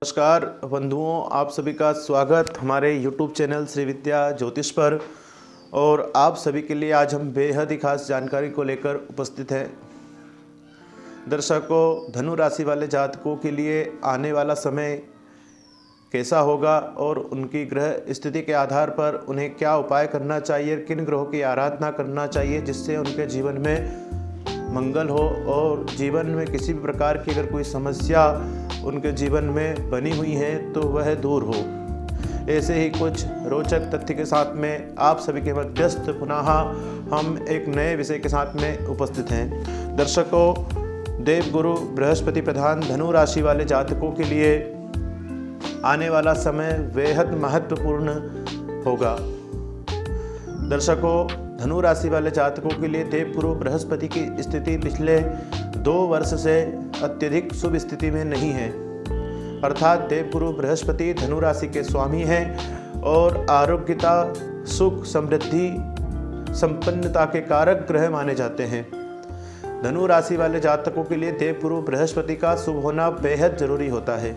नमस्कार बंधुओं, आप सभी का स्वागत हमारे YouTube चैनल श्री विद्या ज्योतिष पर। और आप सभी के लिए आज हम बेहद ही खास जानकारी को लेकर उपस्थित हैं। दर्शकों, धनु राशि वाले जातकों के लिए आने वाला समय कैसा होगा और उनकी ग्रह स्थिति के आधार पर उन्हें क्या उपाय करना चाहिए, किन ग्रहों की आराधना करना चाहिए जिससे उनके जीवन में मंगल हो और जीवन में किसी भी प्रकार की अगर कोई समस्या उनके जीवन में बनी हुई है तो वह दूर हो। ऐसे ही कुछ रोचक तथ्य के साथ में आप सभी के मध्यस्थ पुनः हम एक नए विषय के साथ में उपस्थित हैं। दर्शकों, देवगुरु बृहस्पति प्रधान धनु राशि वाले जातकों के लिए आने वाला समय बेहद महत्वपूर्ण होगा। दर्शकों, धनु राशि वाले जातकों के लिए देवगुरु बृहस्पति की स्थिति पिछले 2 वर्ष से अत्यधिक शुभ स्थिति में नहीं है। अर्थात देवगुरु बृहस्पति धनु राशि के स्वामी हैं और आरोग्यता, सुख, समृद्धि, संपन्नता के कारक ग्रह माने जाते हैं। धनु राशि वाले जातकों के लिए देवगुरु बृहस्पति का शुभ होना बेहद जरूरी होता है।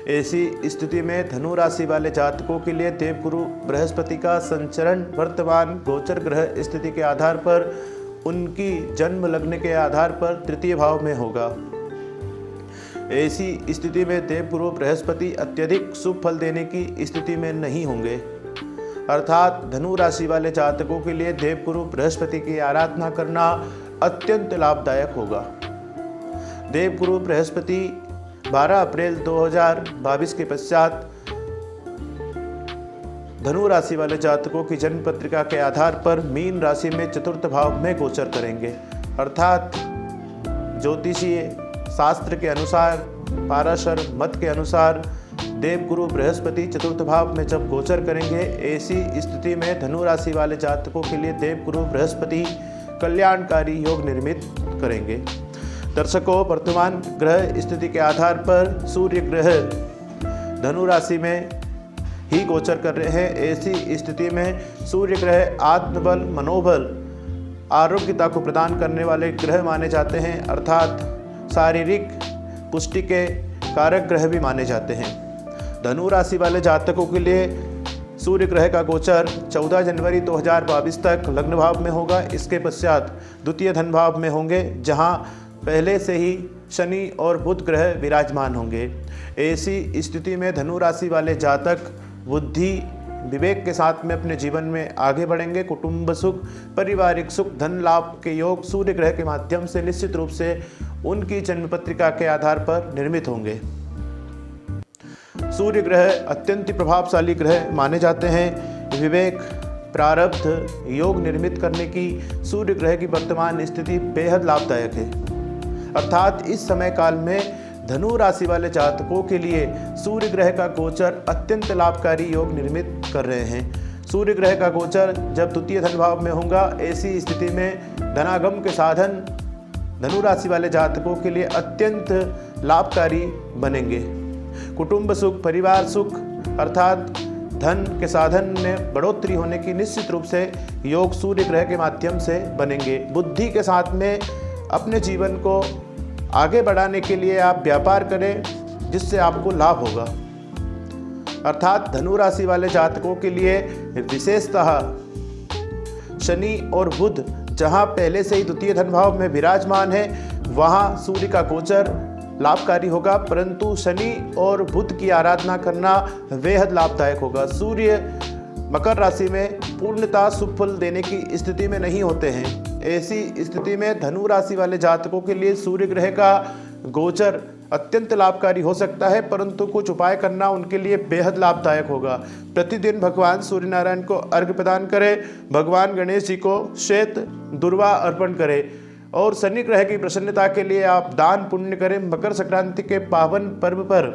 ऐसी स्थिति में धनु राशि वाले जातकों के लिए देवगुरु बृहस्पति का संचरण वर्तमान गोचर ग्रह स्थिति के आधार पर उनकी जन्म लग्न के आधार पर तृतीय भाव में होगा। ऐसी स्थिति में देवगुरु बृहस्पति अत्यधिक शुभ फल देने की स्थिति में नहीं होंगे। अर्थात धनु राशि वाले जातकों के लिए देवगुरु बृहस्पति की आराधना करना अत्यंत लाभदायक होगा। देवगुरु बृहस्पति 12 अप्रैल 2022 के पश्चात धनु राशि वाले जातकों की जन्म पत्रिका के आधार पर मीन राशि में चतुर्थ भाव में गोचर करेंगे। अर्थात ज्योतिषीय शास्त्र के अनुसार, पाराशर मत के अनुसार देवगुरु बृहस्पति चतुर्थ भाव में जब गोचर करेंगे, ऐसी स्थिति में धनु राशि वाले जातकों के लिए देवगुरु बृहस्पति कल्याणकारी योग निर्मित करेंगे। दर्शकों, वर्तमान ग्रह स्थिति के आधार पर सूर्य ग्रह धनु राशि में ही गोचर कर रहे हैं। ऐसी स्थिति में सूर्य ग्रह आत्मबल, मनोबल, आरोग्यता को प्रदान करने वाले ग्रह माने जाते हैं। अर्थात शारीरिक पुष्टि के कारक ग्रह भी माने जाते हैं। धनु राशि वाले जातकों के लिए सूर्य ग्रह का गोचर 14 जनवरी 2022 तक लग्न भाव में होगा। इसके पश्चात द्वितीय धन भाव में होंगे, जहां पहले से ही शनि और बुध ग्रह विराजमान होंगे। ऐसी स्थिति में धनु राशि वाले जातक बुद्धि, विवेक के साथ में अपने जीवन में आगे बढ़ेंगे। कुटुंब सुख, पारिवारिक सुख, धन लाभ के योग सूर्य ग्रह के माध्यम से निश्चित रूप से उनकी जन्म पत्रिका के आधार पर निर्मित होंगे। सूर्य ग्रह अत्यंत प्रभावशाली ग्रह माने जाते हैं। विवेक, प्रारब्ध, योग निर्मित करने की सूर्य ग्रह की वर्तमान स्थिति बेहद लाभदायक है। अर्थात इस समय काल में धनु राशि वाले जातकों के लिए सूर्य ग्रह का गोचर अत्यंत लाभकारी योग निर्मित कर रहे हैं। सूर्य ग्रह का गोचर जब द्वितीय धन भाव में होगा, ऐसी स्थिति में धनागम के साधन धनु राशि वाले जातकों के लिए अत्यंत लाभकारी बनेंगे। कुटुंब सुख, परिवार सुख, अर्थात धन के साधन में बढ़ोतरी होने की निश्चित रूप से योग सूर्य ग्रह के माध्यम से बनेंगे। बुद्धि के साथ में अपने जीवन को आगे बढ़ाने के लिए आप व्यापार करें, जिससे आपको लाभ होगा। अर्थात धनु राशि वाले जातकों के लिए विशेषतः शनि और बुध जहां पहले से ही द्वितीय धन भाव में विराजमान है, वहां सूर्य का गोचर लाभकारी होगा। परंतु शनि और बुध की आराधना करना बेहद लाभदायक होगा। सूर्य मकर राशि में पूर्णतः शुभ फल देने की स्थिति में नहीं होते हैं। ऐसी स्थिति में धनु राशि वाले जातकों के लिए सूर्य ग्रह का गोचर अत्यंत लाभकारी हो सकता है, परंतु कुछ उपाय करना उनके लिए बेहद लाभदायक होगा। प्रतिदिन भगवान सूर्य नारायण को अर्घ्य प्रदान करें, भगवान गणेश जी को श्वेत दुर्वा अर्पण करें और शनि ग्रह की प्रसन्नता के लिए आप दान पुण्य करें। मकर संक्रांति के पावन पर्व पर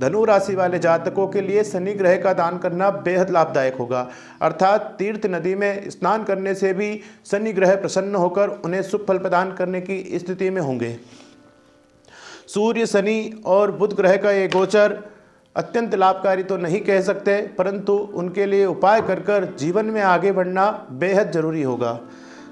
धनु राशि वाले जातकों के लिए शनि ग्रह का दान करना बेहद लाभदायक होगा। अर्थात तीर्थ नदी में स्नान करने से भी शनि ग्रह प्रसन्न होकर उन्हें शुभ फल प्रदान करने की स्थिति में होंगे। सूर्य, शनि और बुध ग्रह का ये गोचर अत्यंत लाभकारी तो नहीं कह सकते, परंतु उनके लिए उपाय कर जीवन में आगे बढ़ना बेहद जरूरी होगा।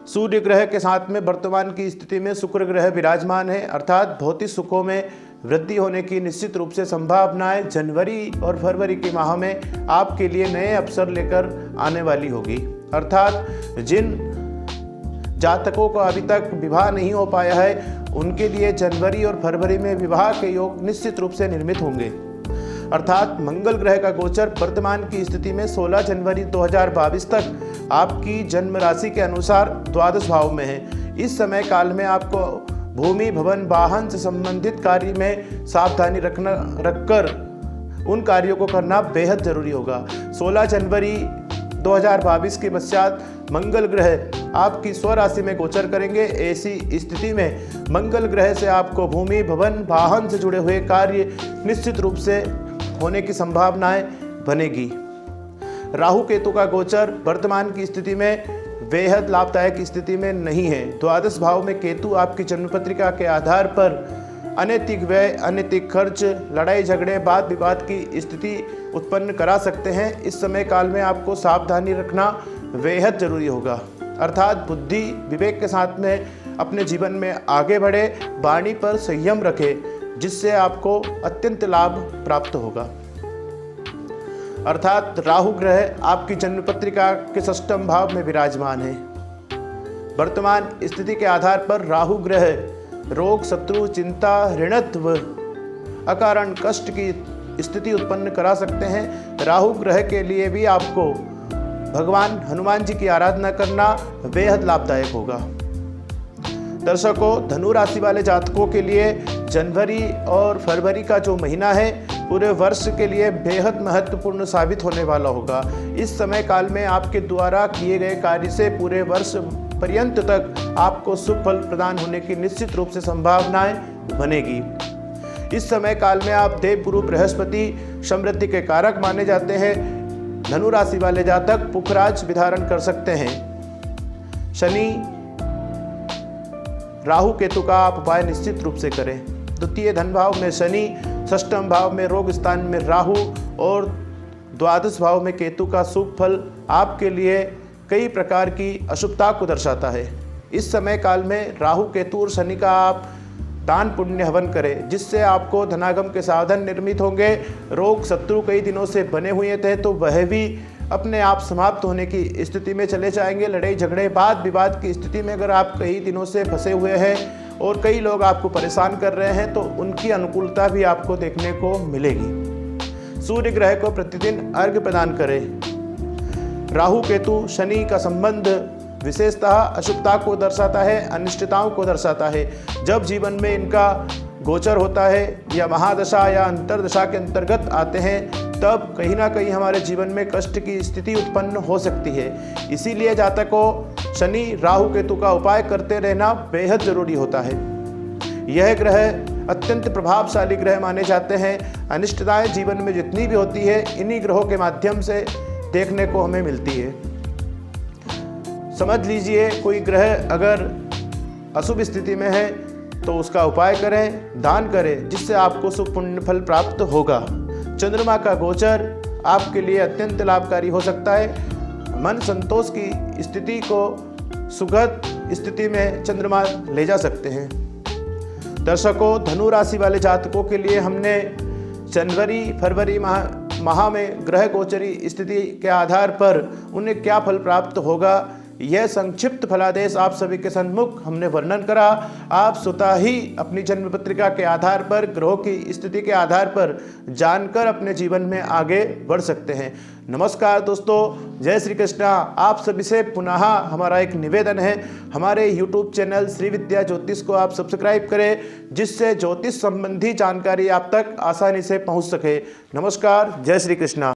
सूर्य ग्रह के साथ में वर्तमान की स्थिति में शुक्र ग्रह विराजमान है, अर्थात भौतिक सुखों में वृद्धि होने की निश्चित रूप से संभावनाएं जनवरी और फरवरी के माह में आपके लिए नए अवसर लेकर आने वाली होगी। अर्थात जिन जातकों को अभी तक विवाह नहीं हो पाया है उनके लिए जनवरी और फरवरी में विवाह के योग निश्चित रूप से निर्मित होंगे। अर्थात मंगल ग्रह का गोचर वर्तमान की स्थिति में 16 जनवरी 2022 तक आपकी जन्म राशि के अनुसार द्वादश भाव में है। इस समय काल में आपको भूमि भवन वाहन से संबंधित कार्य में सावधानी रखकर उन कार्यों को करना बेहद जरूरी होगा। 16 जनवरी 2022 के पश्चात मंगल ग्रह आपकी स्वराशि में गोचर करेंगे। ऐसी स्थिति में मंगल ग्रह से आपको भूमि भवन वाहन से जुड़े हुए कार्य निश्चित रूप से होने की संभावनाएं बनेगी। राहु केतु का गोचर वर्तमान की स्थिति में बेहद लाभदायक स्थिति में नहीं है। द्वादश भाव में केतु आपकी जन्म पत्रिका के आधार पर अनैतिक व्यय, अनैतिक खर्च, लड़ाई झगड़े, वाद विवाद की स्थिति उत्पन्न करा सकते हैं। इस समय काल में आपको सावधानी रखना बेहद जरूरी होगा। अर्थात बुद्धि विवेक के साथ में अपने जीवन में आगे बढ़े, वाणी पर संयम रखे, जिससे आपको अत्यंत लाभ प्राप्त होगा। अर्थात राहु ग्रह आपकी जन्म पत्रिका के षष्ठम भाव में विराजमान है। वर्तमान स्थिति के आधार पर राहु ग्रह रोग, शत्रु, चिंता, ऋणत्व, अकारण कष्ट की स्थिति उत्पन्न करा सकते हैं। राहु ग्रह के लिए भी आपको भगवान हनुमान जी की आराधना करना बेहद लाभदायक होगा। दर्शकों, धनु राशि वाले जातकों के लिए जनवरी और फरवरी का जो महीना है पूरे वर्ष के लिए बेहद महत्वपूर्ण साबित होने वाला होगा। इस समय काल में आपके द्वारा किए गए कार्य से पूरे वर्ष पर्यंत तक आपको शुभ फल प्रदान होने की निश्चित रूप से संभावनाएं बनेगी। इस समय काल में आप देवगुरु बृहस्पति समृद्धि के कारक माने जाते हैं। धनु राशि वाले जातक पुखराज विधारण कर सकते हैं। शनि, राहु केतु का आप उपाय निश्चित रूप से करें। द्वितीय धन भाव में शनि, षष्ठम भाव में रोग स्थान में राहु और द्वादश भाव में केतु का शुभ फल आपके लिए कई प्रकार की अशुभता को दर्शाता है। इस समय काल में राहु केतु और शनि का आप दान पुण्य हवन करें, जिससे आपको धनागम के साधन निर्मित होंगे। रोग शत्रु कई दिनों से बने हुए थे तो वह भी अपने आप समाप्त होने की स्थिति में चले जाएंगे। लड़ाई झगड़े, वाद विवाद की स्थिति में अगर आप कई दिनों से फंसे हुए हैं और कई लोग आपको परेशान कर रहे हैं तो उनकी अनुकूलता भी आपको देखने को मिलेगी। सूर्य ग्रह को प्रतिदिन अर्घ्य प्रदान करें। राहु केतु शनि का संबंध विशेषतः अशुभता को दर्शाता है, अनिष्टताओं को दर्शाता है। जब जीवन में इनका गोचर होता है या महादशा या अंतरदशा के अंतर्गत आते हैं तब कहीं ना कहीं हमारे जीवन में कष्ट की स्थिति उत्पन्न हो सकती है। इसीलिए जातकों शनि राहु केतु का उपाय करते रहना बेहद जरूरी होता है। यह ग्रह अत्यंत प्रभावशाली ग्रह माने जाते हैं। अनिष्टताएं जीवन में जितनी भी होती है इन्हीं ग्रहों के माध्यम से देखने को हमें मिलती है। समझ लीजिए कोई ग्रह अगर अशुभ स्थिति में है तो उसका उपाय करें, दान करें, जिससे आपको शुभ पुण्य फल प्राप्त होगा। चंद्रमा का गोचर आपके लिए अत्यंत लाभकारी हो सकता है। मन संतोष की स्थिति को सुखद स्थिति में चंद्रमा ले जा सकते हैं। दर्शकों, धनु राशि वाले जातकों के लिए हमने जनवरी फरवरी माह में ग्रह गोचरी स्थिति के आधार पर उन्हें क्या फल प्राप्त होगा यह संक्षिप्त फलादेश आप सभी के सन्मुख हमने वर्णन करा। आप स्वतः ही अपनी जन्म पत्रिका के आधार पर, ग्रहों की स्थिति के आधार पर जानकर अपने जीवन में आगे बढ़ सकते हैं। नमस्कार दोस्तों, जय श्री कृष्णा। आप सभी से पुनः हमारा एक निवेदन है, हमारे YouTube चैनल श्री विद्या ज्योतिष को आप सब्सक्राइब करें, जिससे ज्योतिष संबंधी जानकारी आप तक आसानी से पहुंच सके। नमस्कार, जय श्री कृष्णा।